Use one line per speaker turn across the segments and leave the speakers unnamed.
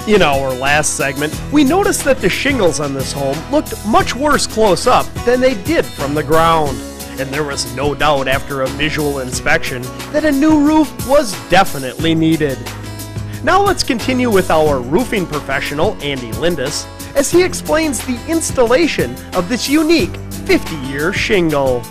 In our last segment, we noticed that the shingles on this home looked much worse close up than they did from the ground. And there was no doubt after a visual inspection that a new roof was definitely needed. Now let's continue with our roofing professional, Andy Lindis, as he explains the installation of this unique 50-year shingle.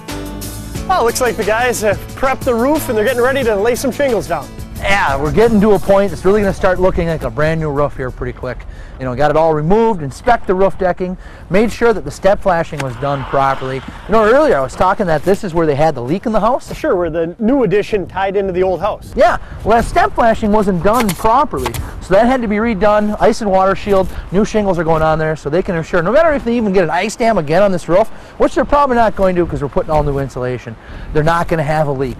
Well, looks like the guys have prepped the roof and they're getting ready to lay some shingles down.
Yeah, we're getting to a point it's really going to start looking like a brand new roof here pretty quick. You know, got it all removed, inspect the roof decking, made sure that the step flashing was done properly. You know, earlier I was talking that this is where they had the leak in the house.
Sure, where the new addition tied into the old house.
Yeah, well, that step flashing wasn't done properly, so that had to be redone. Ice and water shield, new shingles are going on there, so they can ensure, no matter if they even get an ice dam again on this roof, which they're probably not going to because we're putting all new insulation, they're not going to have a leak.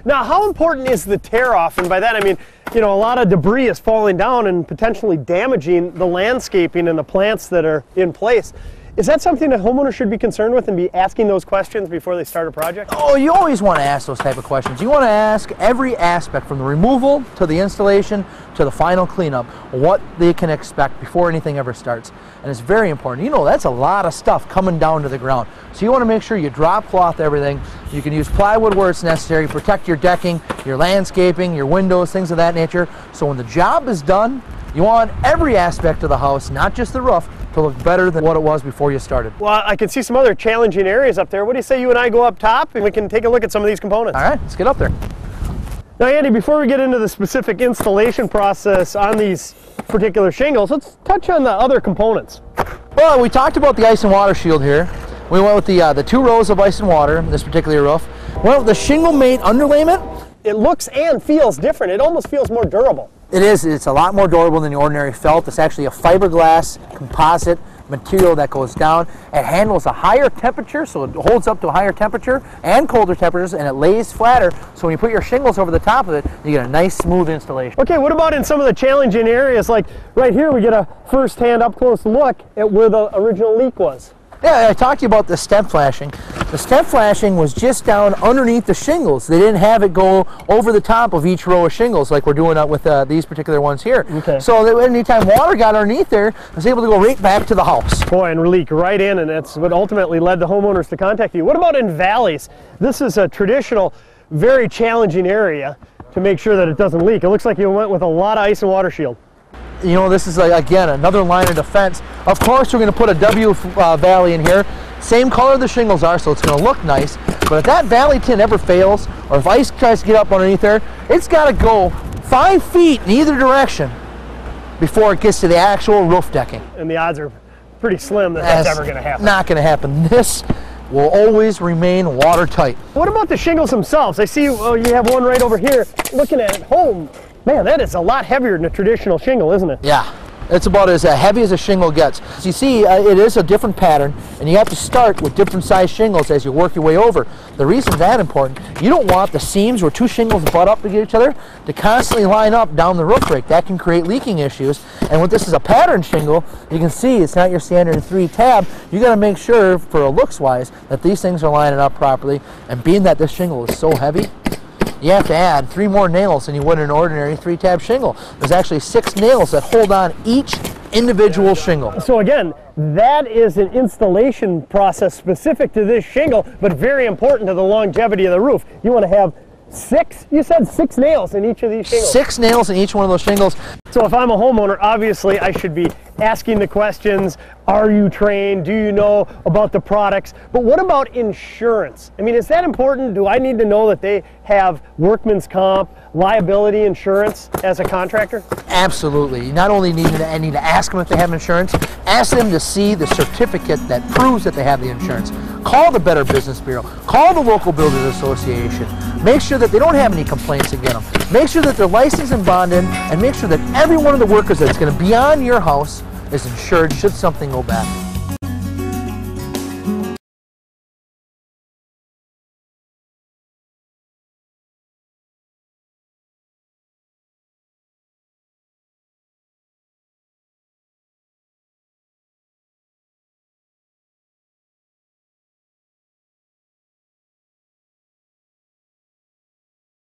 Now, how important is the tear off? And by that I mean, you know, a lot of debris is falling down and potentially damaging the landscaping and the plants that are in place. Is that something that homeowners should be concerned with and be asking those questions before they start a project?
Oh, you always want to ask those type of questions. You want to ask every aspect from the removal to the installation to the final cleanup, what they can expect before anything ever starts. And it's very important. You know, that's a lot of stuff coming down to the ground. So you want to make sure you drop cloth everything. You can use plywood where it's necessary, protect your decking, your landscaping, your windows, things of that nature. So when the job is done, you want every aspect of the house, not just the roof, to look better than what it was before you started.
Well, I can see some other challenging areas up there. What do you say you and I go up top and we can take a look at some of these components?
All right, let's get up there.
Now, Andy, before we get into the specific installation process on these particular shingles, let's touch on the other components.
Well, we talked about the ice and water shield here. We went with the 2 rows of ice and water in this particular roof. Went with the shingle mate underlayment.
It looks and feels different. It almost feels more durable.
It is. It's a lot more durable than the ordinary felt. It's actually a fiberglass composite material that goes down. It handles a higher temperature, so it holds up to a higher temperature and colder temperatures, and it lays flatter. So when you put your shingles over the top of it, you get a nice smooth installation.
Okay, what about in some of the challenging areas? Like right here, we get a first-hand up-close look at where the original leak was.
Yeah, I talked to you about the step flashing. The step flashing was just down underneath the shingles. They didn't have it go over the top of each row of shingles like we're doing with these particular ones here.
Okay.
So that anytime water got underneath there, it was able to go right back to the house.
Boy, and leak right in, and that's what ultimately led the homeowners to contact you. What about in valleys? This is a traditional, very challenging area to make sure that it doesn't leak. It looks like you went with a lot of ice and water shield.
You know, this is, again, another line of defense. Of course, we're going to put a W valley in here. Same color the shingles are, so it's going to look nice. But if that valley tin ever fails, or if ice tries to get up underneath there, it's got to go 5 feet in either direction before it gets to the actual roof decking.
And the odds are pretty slim that that's ever going to happen.
Not going to happen. This will always remain watertight.
What about the shingles themselves? I see you have one right over here. Looking at home, man, that is a lot heavier than a traditional shingle, isn't it?
Yeah, it's about as heavy as a shingle gets. So you see, it is a different pattern, and you have to start with different size shingles as you work your way over. The reason that's important, you don't want the seams where 2 shingles butt up to each other to constantly line up down the roof break. That can create leaking issues. And when this is a pattern shingle, you can see it's not your standard 3 tab. You got to make sure, for a looks wise, that these things are lining up properly. And being that this shingle is so heavy, you have to add 3 more nails than you would in an ordinary 3-tab shingle. There's actually 6 nails that hold on each individual shingle.
So again, that is an installation process specific to this shingle, but very important to the longevity of the roof. You want to have 6, you said 6 nails in each of these shingles.
6 nails in each one of those shingles.
So if I'm a homeowner, obviously I should be asking the questions, are you trained? Do you know about the products? But what about insurance? I mean, is that important? Do I need to know that they have workman's comp, liability insurance as a contractor?
Absolutely. You not only need to ask them if they have insurance, ask them to see the certificate that proves that they have the insurance. Call the Better Business Bureau. Call the local Builders Association. Make sure that they don't have any complaints against them. Make sure that they're licensed and bonded, and make sure that every one of the workers that's going to be on your house is insured should something go bad.